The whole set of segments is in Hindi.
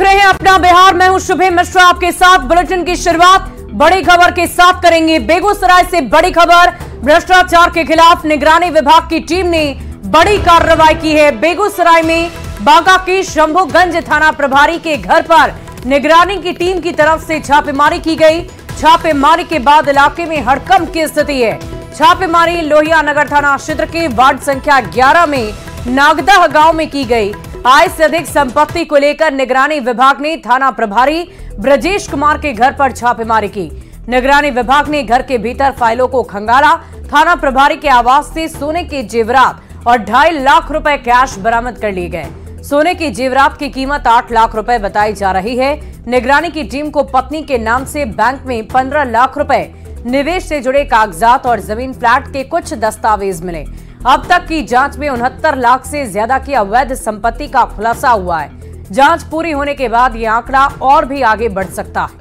देख रहे हैं अपना बिहार। मैं हूं शुभम मिश्रा, आपके साथ बुलेटिन की शुरुआत बड़ी खबर के साथ करेंगे। बेगूसराय से बड़ी खबर, भ्रष्टाचार के खिलाफ निगरानी विभाग की टीम ने बड़ी कार्रवाई की है। बेगूसराय में बांका के शंभूगंज थाना प्रभारी के घर पर निगरानी की टीम की तरफ से छापेमारी की गई। छापेमारी के बाद इलाके में हड़कंप की स्थिति है। छापेमारी लोहिया नगर थाना क्षेत्र के वार्ड संख्या 11 में नागदह गांव में की गई। आय से अधिक संपत्ति को लेकर निगरानी विभाग ने थाना प्रभारी ब्रजेश कुमार के घर पर छापेमारी की। निगरानी विभाग ने घर के भीतर फाइलों को खंगाला। थाना प्रभारी के आवास से सोने के जेवरात और 2.5 लाख रुपए कैश बरामद कर लिए गए। सोने के जेवरात की कीमत 8 लाख रुपए बताई जा रही है। निगरानी की टीम को पत्नी के नाम से बैंक में 15 लाख रुपए, निवेश से जुड़े कागजात और जमीन फ्लैट के कुछ दस्तावेज मिले। अब तक की जांच में 69 लाख से ज्यादा की अवैध संपत्ति का खुलासा हुआ है। जांच पूरी होने के बाद यह आंकड़ा और भी आगे बढ़ सकता है।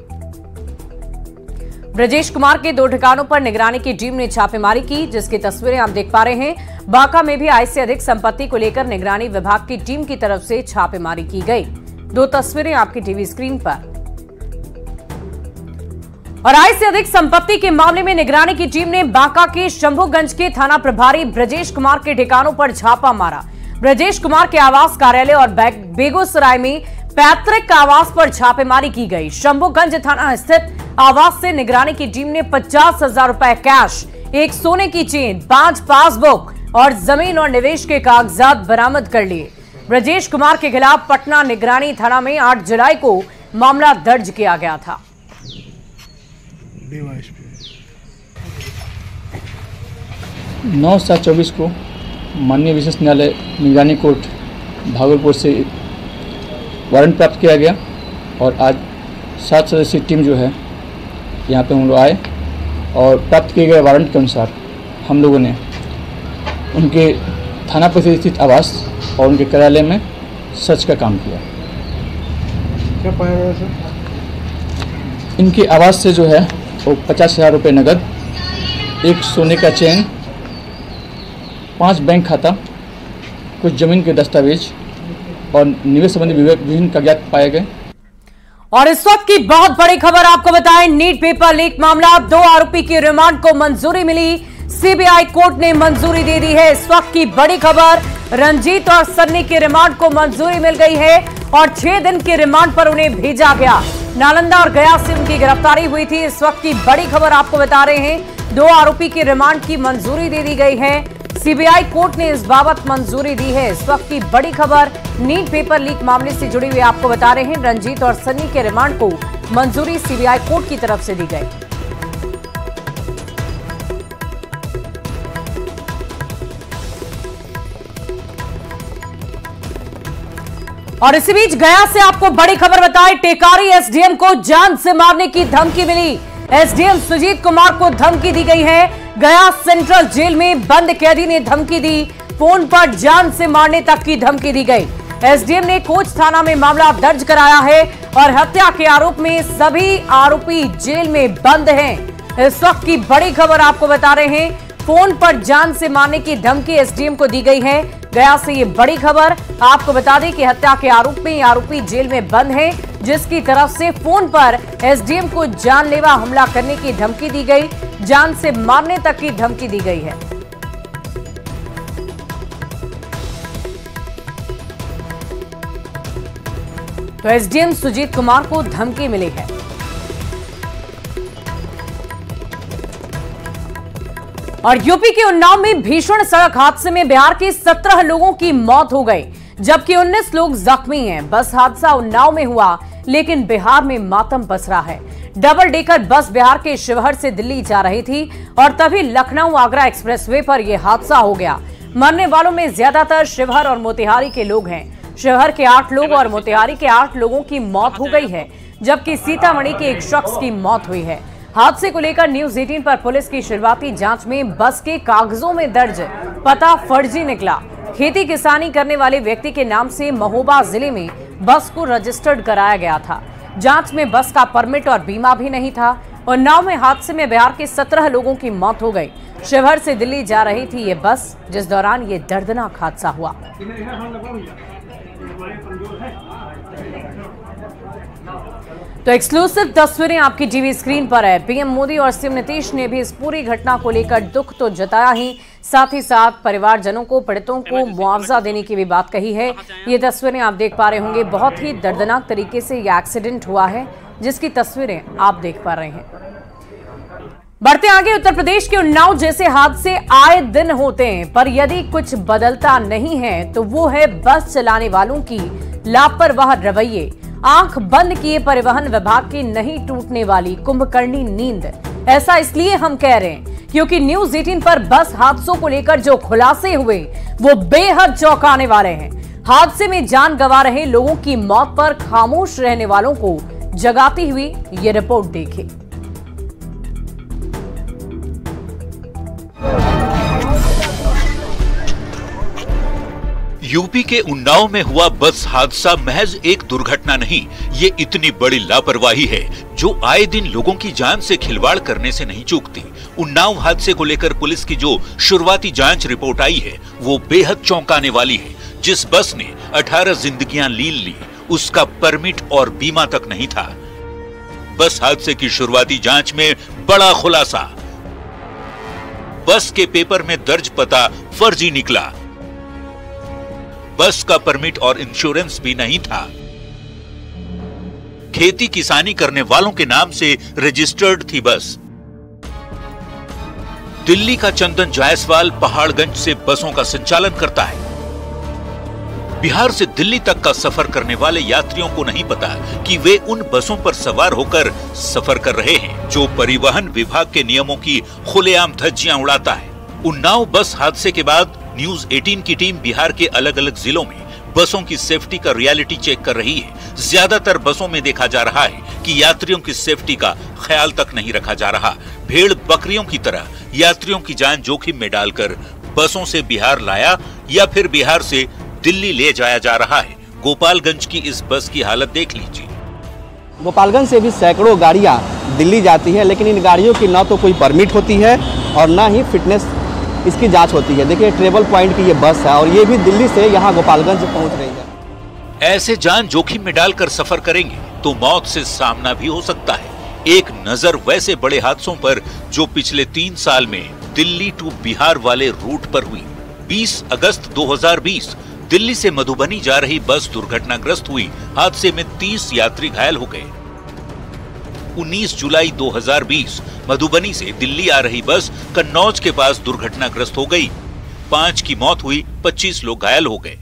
ब्रजेश कुमार के 2 ठिकानों पर निगरानी की टीम ने छापेमारी की, जिसकी तस्वीरें आप देख पा रहे हैं। बांका में भी आय से अधिक संपत्ति को लेकर निगरानी विभाग की टीम की तरफ से छापेमारी की गई। 2 तस्वीरें आपकी टीवी स्क्रीन पर। और आय से अधिक संपत्ति के मामले में निगरानी की टीम ने बांका के शंभूगंज के थाना प्रभारी ब्रजेश कुमार के ठिकानों पर छापा मारा। ब्रजेश कुमार के आवास, कार्यालय और बेगूसराय में पैतृक आवास पर छापेमारी की गई। शंभूगंज थाना स्थित आवास से निगरानी की टीम ने 50,000 रुपए कैश, एक सोने की चेन, 5 पासबुक और जमीन और निवेश के कागजात बरामद कर लिए। ब्रजेश कुमार के खिलाफ पटना निगरानी थाना में 8 जुलाई को मामला दर्ज किया गया था। 9/7/24 को माननीय विशेष न्यायालय निगरानी कोर्ट भागलपुर से वारंट प्राप्त किया गया और आज 7 सदस्यीय टीम जो है यहाँ पे हम लोग आए और प्राप्त किए गए वारंट के अनुसार हम लोगों ने उनके थाना परिसर स्थित आवास और उनके कार्यालय में सर्च का काम किया। क्या पाया गया सर? इनके आवास से जो है वो 50,000 रुपये नगद, एक सोने का चेन, 5 बैंक खाता, कुछ जमीन के दस्तावेज और निवेश संबंधी विभिन्न कागजात पाए गए। और इस वक्त की बहुत बड़ी खबर आपको बताएं, नीट पेपर लीक मामला, 2 आरोपी की रिमांड को मंजूरी मिली। सीबीआई कोर्ट ने मंजूरी दे दी है। इस वक्त की बड़ी खबर, रंजीत और सन्नी की रिमांड को मंजूरी मिल गई है और 6 दिन की रिमांड पर उन्हें भेजा गया। नालंदा और गया से उनकी गिरफ्तारी हुई थी। इस वक्त की बड़ी खबर आपको बता रहे हैं, 2 आरोपी की रिमांड की मंजूरी दे दी गई है। सीबीआई कोर्ट ने इस बाबत मंजूरी दी है। इस वक्त की बड़ी खबर, नीट पेपर लीक मामले से जुड़ी हुई आपको बता रहे हैं, रंजीत और सन्नी के रिमांड को मंजूरी सीबीआई कोर्ट की तरफ से दी गई। और इसी बीच गया से आपको बड़ी खबर बताएं, टेकारी एसडीएम को जान से मारने की धमकी मिली। एसडीएम सुजीत कुमार को धमकी दी गई है। गया सेंट्रल जेल में बंद कैदी ने धमकी दी। फोन पर जान से मारने तक की धमकी दी गई। एसडीएम ने कोच थाना में मामला दर्ज कराया है और हत्या के आरोप में सभी आरोपी जेल में बंद हैं। इस वक्त की बड़ी खबर आपको बता रहे हैं, फोन पर जान से मारने की धमकी एसडीएम को दी गई है। गया से ये बड़ी खबर आपको बता दें कि हत्या के आरोप में आरोपी जेल में बंद है, जिसकी तरफ से फोन पर एसडीएम को जानलेवा हमला करने की धमकी दी गई, जान से मारने तक की धमकी दी गई है। तो एसडीएम सुजीत कुमार को धमकी मिली है। और यूपी के उन्नाव में भीषण सड़क हादसे में बिहार के 17 लोगों की मौत हो गई, जबकि 19 लोग जख्मी हैं। बस हादसा उन्नाव में हुआ, लेकिन बिहार में मातम पसरा है। डबल डेकर बस बिहार के शिवहर से दिल्ली जा रही थी और तभी लखनऊ आगरा एक्सप्रेसवे पर यह हादसा हो गया। मरने वालों में ज्यादातर शिवहर और मोतिहारी के लोग हैं। शिवहर के 8 लोग और मोतिहारी के 8 लोगों की मौत हो गई है, जबकि सीतामढ़ी के एक शख्स की मौत हुई है। हादसे को लेकर न्यूज 18 पर पुलिस की शुरुआती जांच में बस के कागजों में दर्ज पता फर्जी निकला। खेती किसानी करने वाले व्यक्ति के नाम से महोबा जिले में बस को रजिस्टर्ड कराया गया था। जांच में बस का परमिट और बीमा भी नहीं था। उन्नाव में हादसे में बिहार के 17 लोगों की मौत हो गई। शिवहर से दिल्ली जा रही थी ये बस, जिस दौरान ये दर्दनाक हादसा हुआ। तो एक्सक्लूसिव तस्वीरें आपकी टीवी स्क्रीन पर है। पीएम मोदी और सीएम नीतीश ने भी इस पूरी घटना को लेकर दुख तो जताया ही, साथ ही साथ परिवारजनों को, पीड़ितों को मुआवजा देने की भी बात कही है। ये तस्वीरें आप देख पा रहे होंगे, बहुत ही दर्दनाक तरीके से यह एक्सीडेंट हुआ है जिसकी तस्वीरें आप देख पा रहे हैं। बढ़ते आगे, उत्तर प्रदेश के उन्नाव जैसे हादसे आए दिन होते हैं, पर यदि कुछ बदलता नहीं है तो वो है बस चलाने वालों की लापरवाह रवैये। आंख बंद किए परिवहन विभाग की नहीं टूटने वाली कुंभकर्णी नींद। ऐसा इसलिए हम कह रहे हैं क्योंकि न्यूज 18 पर बस हादसों को लेकर जो खुलासे हुए वो बेहद चौंकाने वाले हैं। हादसे में जान गंवा रहे लोगों की मौत पर खामोश रहने वालों को जगाती हुई ये रिपोर्ट देखिए। यूपी के उन्नाव में हुआ बस हादसा महज एक दुर्घटना नहीं, ये इतनी बड़ी लापरवाही है जो आए दिन लोगों की जान से खिलवाड़ करने से नहीं चूकती। उन्नाव हादसे को लेकर पुलिस की जो शुरुआती जांच रिपोर्ट आई है वो बेहद चौंकाने वाली है। जिस बस ने 18 जिंदगियां लील ली, उसका परमिट और बीमा तक नहीं था। बस हादसे की शुरुआती जांच में बड़ा खुलासा, बस के पेपर में दर्ज पता फर्जी निकला, बस का परमिट और इंश्योरेंस भी नहीं था, खेती किसानी करने वालों के नाम से रजिस्टर्ड थी बस। दिल्ली का चंदन जायसवाल पहाड़गंज से बसों का संचालन करता है। बिहार से दिल्ली तक का सफर करने वाले यात्रियों को नहीं पता कि वे उन बसों पर सवार होकर सफर कर रहे हैं जो परिवहन विभाग के नियमों की खुलेआम धज्जियां उड़ाता है। उन्नाव बस हादसे के बाद न्यूज 18 की टीम बिहार के अलग अलग जिलों में बसों की सेफ्टी का रियलिटी चेक कर रही है। ज्यादातर बसों में देखा जा रहा है कि यात्रियों की सेफ्टी का ख्याल तक नहीं रखा जा रहा। भेड़ बकरियों की तरह यात्रियों की जान जोखिम में डालकर बसों से बिहार लाया या फिर बिहार से दिल्ली ले जाया जा रहा है। गोपालगंज की इस बस की हालत देख लीजिए। गोपालगंज से भी सैकड़ों गाड़ियां दिल्ली जाती है, लेकिन इन गाड़ियों की न तो कोई परमिट होती है और न ही फिटनेस इसकी जांच होती है। देखिए, ट्रेवल पॉइंट की ये बस है और ये भी दिल्ली से यहाँ गोपालगंज पहुँच रही है। ऐसे जान जोखिम में डालकर सफर करेंगे तो मौत से सामना भी हो सकता है। एक नजर वैसे बड़े हादसों पर जो पिछले 3 साल में दिल्ली टू बिहार वाले रूट पर हुई। 20 अगस्त 2020 दिल्ली से मधुबनी जा रही बस दुर्घटनाग्रस्त हुई। हादसे में 30 यात्री घायल हो गए। 19 जुलाई 2020 मधुबनी से दिल्ली आ रही बस कन्नौज के पास दुर्घटनाग्रस्त हो गई। 5 की मौत हुई, 25 लोग घायल हो गए।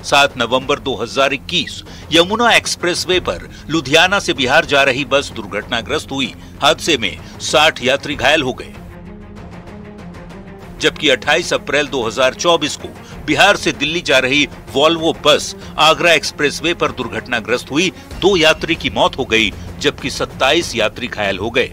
7 नवंबर 2021 यमुना एक्सप्रेसवे पर लुधियाना से बिहार जा रही बस दुर्घटनाग्रस्त हुई। हादसे में 60 यात्री घायल हो गए। जबकि 28 अप्रैल 2024 को बिहार से दिल्ली जा रही वॉल्वो बस आगरा एक्सप्रेसवे पर दुर्घटनाग्रस्त हुई। 2 यात्री की मौत हो गई जबकि 27 यात्री घायल हो गए।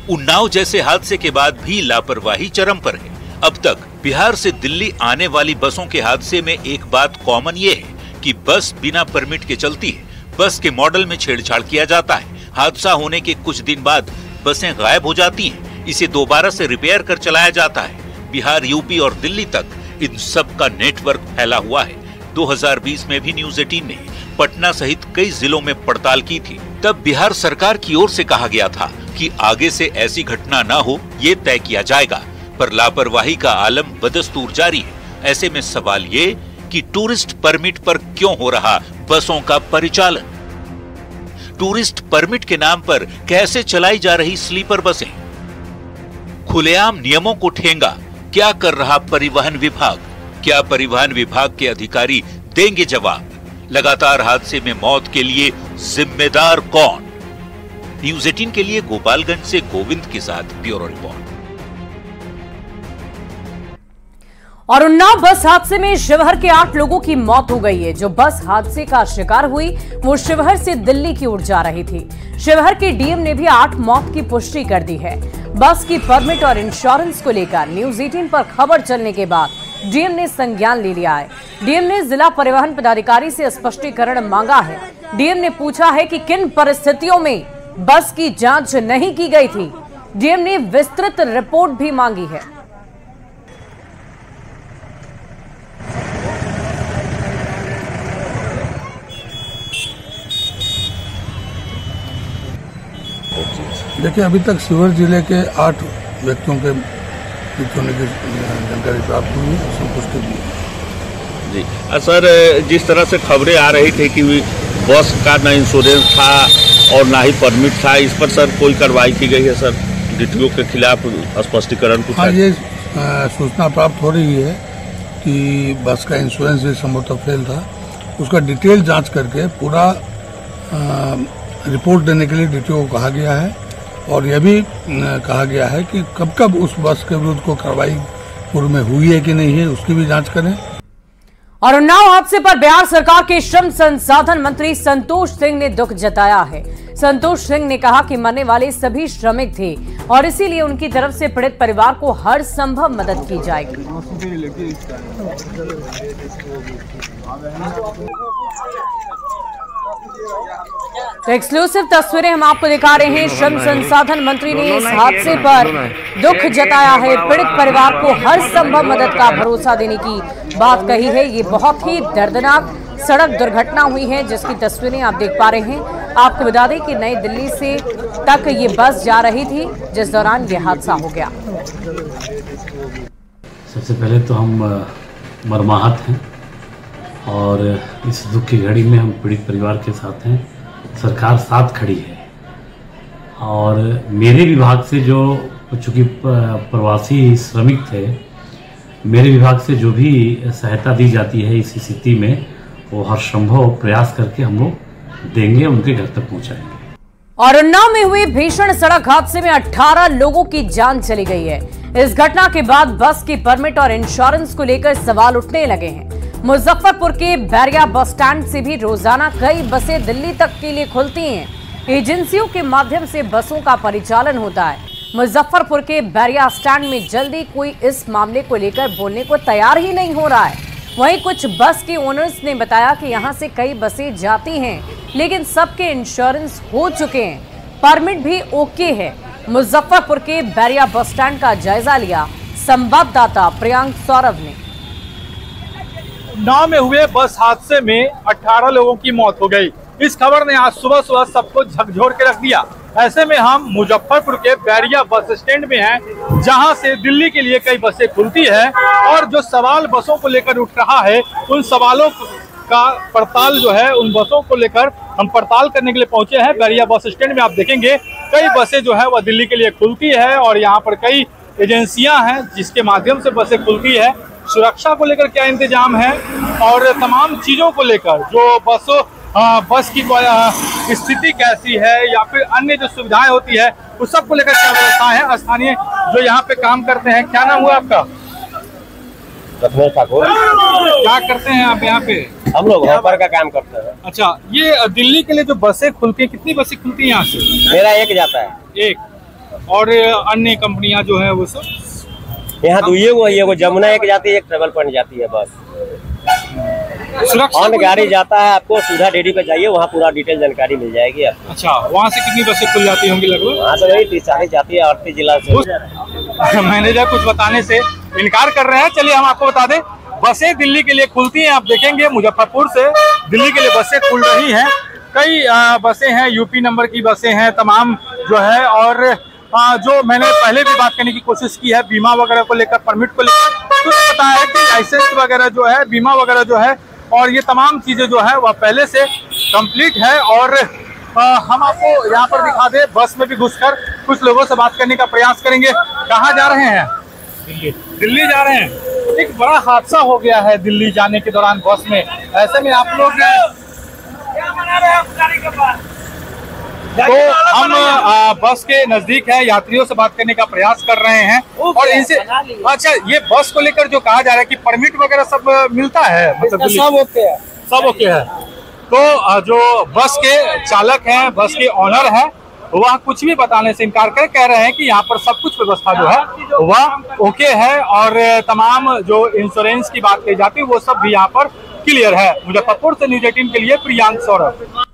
उन्नाव जैसे हादसे के बाद भी लापरवाही चरम पर है। अब तक बिहार से दिल्ली आने वाली बसों के हादसे में एक बात कॉमन ये है कि बस बिना परमिट के चलती है। बस के मॉडल में छेड़छाड़ किया जाता है। हादसा होने के कुछ दिन बाद बसें गायब हो जाती हैं। इसे दोबारा से रिपेयर कर चलाया जाता है। बिहार, यूपी और दिल्ली तक इन सब का नेटवर्क फैला हुआ है। 2020 में भी न्यूज 18 ने पटना सहित कई जिलों में पड़ताल की थी। तब बिहार सरकार की ओर से कहा गया था कि आगे से ऐसी घटना न हो, ये तय किया जाएगा। पर लापरवाही का आलम बदस्तूर जारी है। ऐसे में सवाल ये कि टूरिस्ट परमिट पर क्यों हो रहा बसों का परिचालन? टूरिस्ट परमिट के नाम पर कैसे चलाई जा रही स्लीपर बसें? खुलेआम नियमों को ठेंगा क्या कर रहा परिवहन विभाग? क्या परिवहन विभाग के अधिकारी देंगे जवाब? लगातार हादसे में मौत के लिए जिम्मेदार कौन? न्यूज 18 के लिए गोपालगंज से गोविंद के साथ ब्यूरो रिपोर्ट। और उन्नाव बस हादसे में शिवहर के 8 लोगों की मौत हो गई है। जो बस हादसे का शिकार हुई वो शिवहर से दिल्ली की ओर जा रही थी। शिवहर के डीएम ने भी 8 मौत की पुष्टि कर दी है। बस की परमिट और इंश्योरेंस को लेकर न्यूज 18 पर खबर चलने के बाद डीएम ने संज्ञान ले लिया है। डीएम ने जिला परिवहन पदाधिकारी से स्पष्टीकरण मांगा है। डीएम ने पूछा है कि किन परिस्थितियों में बस की जांच नहीं की गई थी। डीएम ने विस्तृत रिपोर्ट भी मांगी है। देखिए, अभी तक शिवहर जिले के 8 व्यक्तियों के मृत्यु होने की जानकारी प्राप्त हुई है, संपुष्टि भी है। जी सर, जिस तरह से खबरें आ रही थी कि बस का ना इंश्योरेंस था और ना ही परमिट था, इस पर सर कोई कार्रवाई की गई है सर? डीटीओ के खिलाफ स्पष्टीकरण कुछ? हाँ, ये सूचना प्राप्त हो रही है कि बस का इंश्योरेंस भी संभवतः फेल था। उसका डिटेल जांच करके पूरा रिपोर्ट देने के लिए डीटीओ को कहा गया है और यह भी कहा गया है कि कब कब उस बस के विरुद्ध को कार्रवाई पूर्व में हुई है कि नहीं है, उसकी भी जांच करें। और उन्नाव हादसे पर बिहार सरकार के श्रम संसाधन मंत्री संतोष सिंह ने दुख जताया है। संतोष सिंह ने कहा कि मरने वाले सभी श्रमिक थे और इसीलिए उनकी तरफ से पीड़ित परिवार को हर संभव मदद की जाएगी। तो एक्सक्लूसिव तस्वीरें हम आपको दिखा रहे हैं। श्रम संसाधन मंत्री ने इस हादसे पर दुख जताया है, पीड़ित परिवार को हर संभव मदद का भरोसा देने की बात कही है। ये बहुत ही दर्दनाक सड़क दुर्घटना हुई है जिसकी तस्वीरें आप देख पा रहे हैं। आपको बता दें कि नई दिल्ली से तक ये बस जा रही थी जिस दौरान ये हादसा हो गया। सबसे पहले तो हम मर्माहत हैं और इस दुख की घड़ी में हम पीड़ित परिवार के साथ हैं। सरकार साथ खड़ी है और मेरे विभाग से जो, चूँकि प्रवासी श्रमिक थे, मेरे विभाग से जो भी सहायता दी जाती है इस स्थिति में, वो हर संभव प्रयास करके हम लोग देंगे, उनके घर तक पहुँचाएंगे। और उन्नाव में हुए भीषण सड़क हादसे में 18 लोगों की जान चली गई है। इस घटना के बाद बस की परमिट और इंश्योरेंस को लेकर सवाल उठने लगे हैं। मुजफ्फरपुर के बैरिया बस स्टैंड से भी रोजाना कई बसें दिल्ली तक के लिए खुलती हैं। एजेंसियों के माध्यम से बसों का परिचालन होता है। मुजफ्फरपुर के बैरिया स्टैंड में जल्दी कोई इस मामले को लेकर बोलने को तैयार ही नहीं हो रहा है। वहीं कुछ बस के ओनर्स ने बताया कि यहां से कई बसें जाती हैं लेकिन सबके इंश्योरेंस हो चुके हैं, परमिट भी ओके है। मुजफ्फरपुर के बैरिया बस स्टैंड का जायजा लिया संवाददाता प्रियांक सौरभ ने। उन्नाव में हुए बस हादसे में 18 लोगों की मौत हो गई। इस खबर ने आज सुबह सुबह सबको झकझोर के रख दिया। ऐसे में हम मुजफ्फरपुर के बैरिया बस स्टैंड में हैं, जहां से दिल्ली के लिए कई बसें खुलती है और जो सवाल बसों को लेकर उठ रहा है, उन सवालों का पड़ताल जो है, उन बसों को लेकर हम पड़ताल करने के लिए पहुंचे हैं। बैरिया बस स्टैंड में आप देखेंगे कई बसें जो है वह दिल्ली के लिए खुलती है और यहाँ पर कई एजेंसियां हैं जिसके माध्यम से बसें खुलती है। सुरक्षा को लेकर क्या इंतजाम है और तमाम चीज़ों को लेकर जो बस की स्थिति कैसी है या फिर अन्य जो सुविधाएं होती है उस सब को लेकर क्या व्यवस्था है। स्थानीय जो यहाँ पे काम करते हैं, क्या नाम हुआ आपका? रत्नेश ठाकुर। क्या करते हैं आप यहाँ पे? हम लोग हेल्पर का काम करते हैं। अच्छा, ये दिल्ली के लिए जो बसें खुलती हैं, कितनी बसें खुलती हैं यहाँ से? मेरा एक जाता है। एक। और अन्य कंपनियां जो है वो सब यहाँ वो जमुना एक जाती है, एक ट्रेवल पॉइंट जाती है बस। सुरक्षा गाड़ी जाता है, आपको सीधा डेरी पे जाइए, वहाँ पूरा डिटेल जानकारी मिल जाएगी आपको। अच्छा, वहाँ से कितनी बसें खुल जाती होंगी लगभग? वहाँ से वही 30-40 जाती है 38 जिला से। मैनेजर कुछ बताने से इनकार कर रहे हैं। चलिए हम आपको बता दें, बसें दिल्ली के लिए खुलती हैं। आप देखेंगे मुजफ्फरपुर से दिल्ली के लिए बसें खुल रही हैं। कई बसें हैं, यूपी नंबर की बसें हैं तमाम जो है। और जो मैंने पहले भी बात करने की कोशिश की है बीमा वगैरह को लेकर, परमिट को लेकर, तो बताया है कि लाइसेंस वगैरह जो है, बीमा वगैरह जो है और ये तमाम चीजें जो है वह पहले से कंप्लीट है। और हम आपको यहाँ पर दिखा दें, बस में भी घुसकर कुछ लोगों से बात करने का प्रयास करेंगे। कहाँ जा रहे हैं? दिल्ली जा रहे हैं। एक बड़ा हादसा हो गया है दिल्ली जाने के दौरान बस में। ऐसे में आप लोग तो हम बस के नजदीक है, यात्रियों से बात करने का प्रयास कर रहे हैं और इनसे अच्छा, ये बस को लेकर जो कहा जा रहा है कि परमिट वगैरह सब मिलता है, मतलब सब ओके है। तो जो बस के चालक हैं, बस के ऑनर हैं, वह कुछ भी बताने से इनकार कर कह रहे हैं कि यहाँ पर सब कुछ व्यवस्था जो है वह ओके है और तमाम जो इंश्योरेंस की बात कही जाती है वो सब भी यहाँ पर क्लियर है। मुजफ्फरपुर से न्यूज 18 के लिए प्रियांक सौरभ।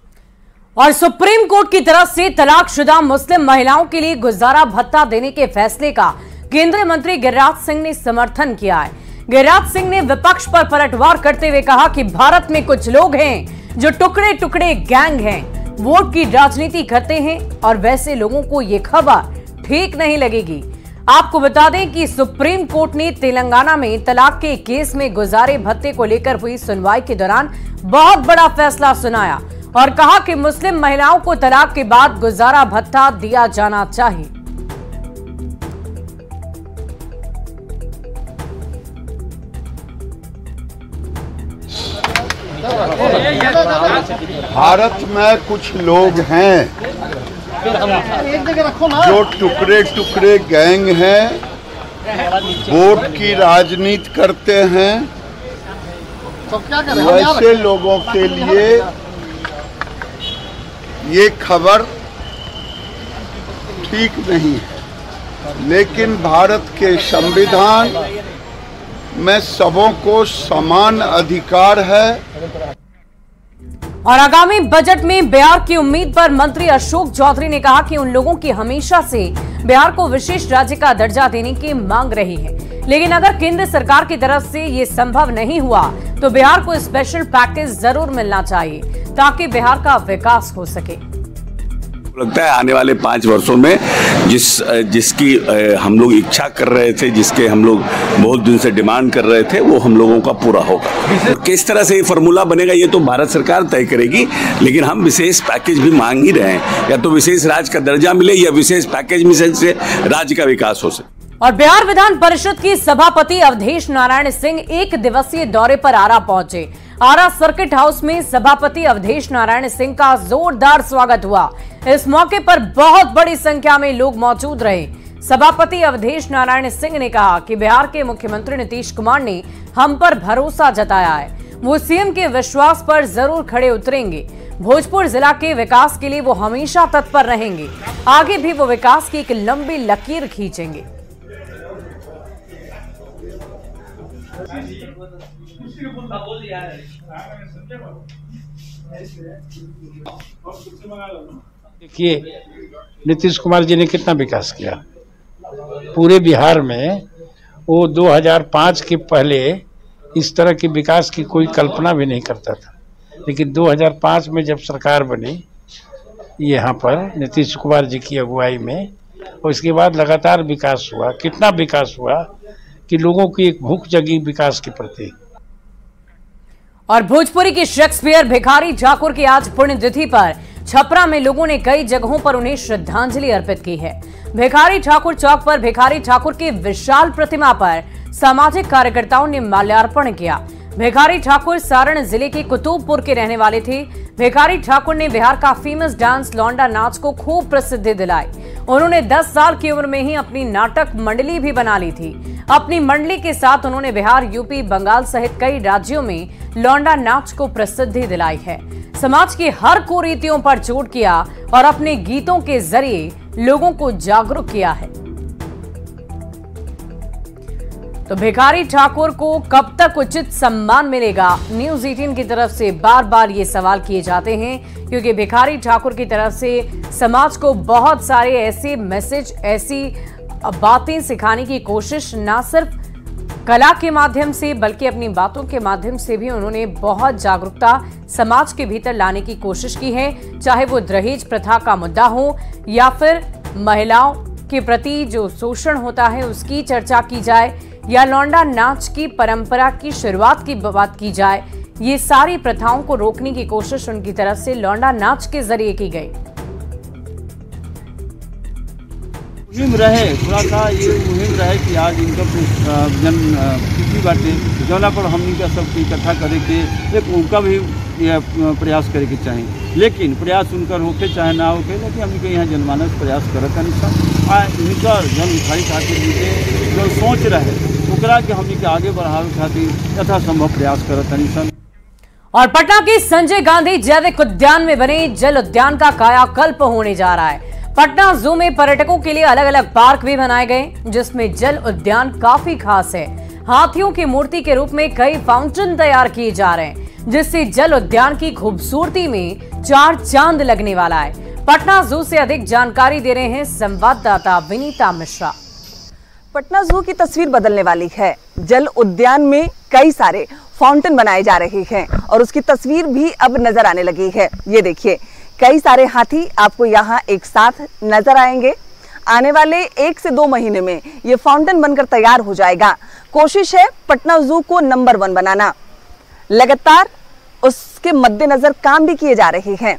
और सुप्रीम कोर्ट की तरफ से तलाकशुदा मुस्लिम महिलाओं के लिए गुजारा भत्ता देने के फैसले का केंद्रीय मंत्री गिरिराज सिंह ने समर्थन किया है। गिरिराज सिंह ने विपक्ष पर पलटवार करते हुए कहा कि भारत में कुछ लोग हैं जो टुकड़े टुकड़े गैंग हैं, वोट की राजनीति करते हैं और वैसे लोगों को ये खबर ठीक नहीं लगेगी। आपको बता दें कि सुप्रीम कोर्ट ने तेलंगाना में तलाक के केस में गुजारे भत्ते को लेकर हुई सुनवाई के दौरान बहुत बड़ा फैसला सुनाया और कहा कि मुस्लिम महिलाओं को तलाक के बाद गुजारा भत्ता दिया जाना चाहिए। भारत में कुछ लोग हैं जो टुकड़े टुकड़े गैंग हैं, वोट की राजनीति करते हैं। वैसे लोगों के लिए ये खबर ठीक नहीं है, लेकिन भारत के संविधान में सबों को समान अधिकार है। और आगामी बजट में बिहार की उम्मीद पर मंत्री अशोक चौधरी ने कहा कि उन लोगों की हमेशा से बिहार को विशेष राज्य का दर्जा देने की मांग रही है, लेकिन अगर केंद्र सरकार की तरफ से ये संभव नहीं हुआ तो बिहार को स्पेशल पैकेज जरूर मिलना चाहिए ताकि बिहार का विकास हो सके। लगता है आने वाले 5 वर्षों में जिसकी हम लोग इच्छा कर रहे थे, जिसके हम लोग बहुत दिन से डिमांड कर रहे थे, वो हम लोगों का पूरा होगा। किस तरह से ये फॉर्मूला बनेगा ये तो भारत सरकार तय करेगी, लेकिन हम विशेष पैकेज भी मांग ही रहे हैं, या तो विशेष राज्य का दर्जा मिले या विशेष पैकेज में से राज्य का विकास हो सके। और बिहार विधान परिषद की सभापति अवधेश नारायण सिंह 1 दिवसीय दौरे पर आरा पहुंचे। आरा सर्किट हाउस में सभापति अवधेश नारायण सिंह का जोरदार स्वागत हुआ। इस मौके पर बहुत बड़ी संख्या में लोग मौजूद रहे। सभापति अवधेश नारायण सिंह ने कहा कि बिहार के मुख्यमंत्री नीतीश कुमार ने हम पर भरोसा जताया है, वो सीएम के विश्वास पर जरूर खड़े उतरेंगे। भोजपुर जिला के विकास के लिए वो हमेशा तत्पर रहेंगे, आगे भी वो विकास की एक लंबी लकीर खींचेंगे। देखिए नीतीश कुमार जी ने कितना विकास किया पूरे बिहार में। वो 2005 के पहले इस तरह के विकास की कोई कल्पना भी नहीं करता था, लेकिन 2005 में जब सरकार बनी यहाँ पर नीतीश कुमार जी की अगुवाई में, और इसके बाद लगातार विकास हुआ। कितना विकास हुआ कि लोगों की एक भूख जगी विकास के प्रति। और भोजपुरी के शेक्सपियर भिखारी ठाकुर की आज पुण्यतिथि पर छपरा में लोगों ने कई जगहों पर उन्हें श्रद्धांजलि अर्पित की है। भिखारी ठाकुर चौक पर भिखारी ठाकुर की विशाल प्रतिमा पर सामाजिक कार्यकर्ताओं ने माल्यार्पण किया। भिखारी ठाकुर सारण जिले के कुतुबपुर के रहने वाले थे। भिखारी ठाकुर ने बिहार का फेमस डांस लौंडा नाच को खूब प्रसिद्धि दिलाई। उन्होंने 10 साल की उम्र में ही अपनी नाटक मंडली भी बना ली थी। अपनी मंडली के साथ उन्होंने बिहार, यूपी, बंगाल सहित कई राज्यों में लौंडा नाच को प्रसिद्धि दिलाई है। समाज की हर कुरीतियों पर चोट किया और अपने गीतों के जरिए लोगों को जागरूक किया है। तो भिखारी ठाकुर को कब तक उचित सम्मान मिलेगा? न्यूज़ 18 की तरफ से बार बार ये सवाल किए जाते हैं, क्योंकि भिखारी ठाकुर की तरफ से समाज को बहुत सारे ऐसे मैसेज, ऐसी बातें सिखाने की कोशिश ना सिर्फ कला के माध्यम से बल्कि अपनी बातों के माध्यम से भी उन्होंने बहुत जागरूकता समाज के भीतर लाने की कोशिश की है। चाहे वो दहेज प्रथा का मुद्दा हो या फिर महिलाओं के प्रति जो शोषण होता है उसकी चर्चा की जाए, या लौंडा नाच की परंपरा की शुरुआत की बात की जाए, ये सारी प्रथाओं को रोकने की कोशिश उनकी तरफ से लौंडा नाच के जरिए की गई। मुहिम रहे, थोड़ा सा ये मुहिम रहे कि आज इनका जन किसी बातें जौना पर हम इनका सबको इकट्ठा करे के एक उनका भी प्रयास करे के चाहें, लेकिन प्रयास उनका होके चाहे ना होके, लेकिन हमके यहाँ जनमानस प्रयास करता नहीं। इनका जन भिखारी ठाकुर जी के जो सोच रहे ओकरा के हमने के आगे बढ़ावे खातिर यथासंभव प्रयास करता नहीं। और पटना के संजय गांधी जैविक उद्यान में बने जल उद्यान का कायाकल्प होने जा रहा है। पटना जू में पर्यटकों के लिए अलग अलग पार्क भी बनाए गए, जिसमें जल उद्यान काफी खास है। हाथियों की मूर्ति के रूप में कई फाउंटेन तैयार किए जा रहे हैं, जिससे जल उद्यान की खूबसूरती में 4 चांद लगने वाला है। पटना जू से अधिक जानकारी दे रहे हैं संवाददाता विनीता मिश्रा। पटना जू की तस्वीर बदलने वाली है। जल उद्यान में कई सारे फाउंटेन बनाए जा रहे हैं और उसकी तस्वीर भी अब नजर आने लगी है। ये देखिए, कई सारे हाथी आपको यहाँ एक साथ नजर आएंगे। आने वाले 1 से 2 महीने में ये फाउंटेन बनकर तैयार हो जाएगा। कोशिश है पटना जू को नंबर 1 बनाना। लगातार उसके मद्देनजर काम भी किए जा रहे हैं।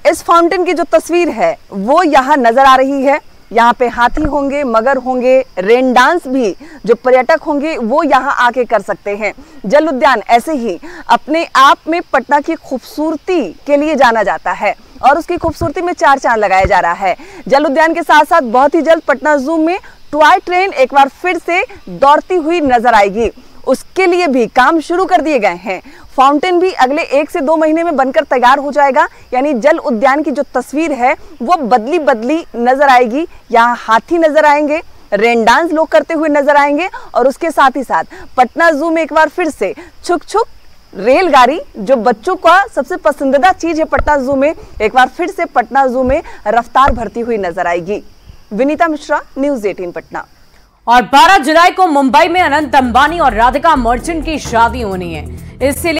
इस फाउंटेन की जो तस्वीर है वो यहाँ नजर आ रही है। यहाँ पे हाथी होंगे, मगर होंगे, रेन डांस भी जो पर्यटक होंगे वो यहाँ आके कर सकते हैं। जल उद्यान ऐसे ही अपने आप में पटना की खूबसूरती के लिए जाना जाता है और उसकी खूबसूरती में 4 चांद लगाया जा रहा है। जल उद्यान के साथ साथ बहुत ही जल्द पटना जू में टॉय ट्रेन एक बार फिर से दौड़ती हुई नजर आएगी। उसके लिए भी काम शुरू कर दिए गए हैं। फाउंटेन भी अगले 1 से 2 महीने में बनकर तैयार हो जाएगा। यानी जल उद्यान की जो तस्वीर है वो बदली बदली नजर आएगी। यहाँ हाथी नजर आएंगे, रेन डांस लोग करते हुए नजर आएंगे और उसके साथ ही साथ पटना जू में एक बार फिर से छुक छुक रेलगाड़ी, जो बच्चों का सबसे पसंदीदा चीज है पटना जू में, एक बार फिर से पटना जू में रफ्तार भरती हुई नजर आएगी। विनीता मिश्रा, न्यूज़ 18 पटना। और 12 जुलाई को मुंबई में अनंत अंबानी और राधिका मर्चेंट की शादी होनी है। इससे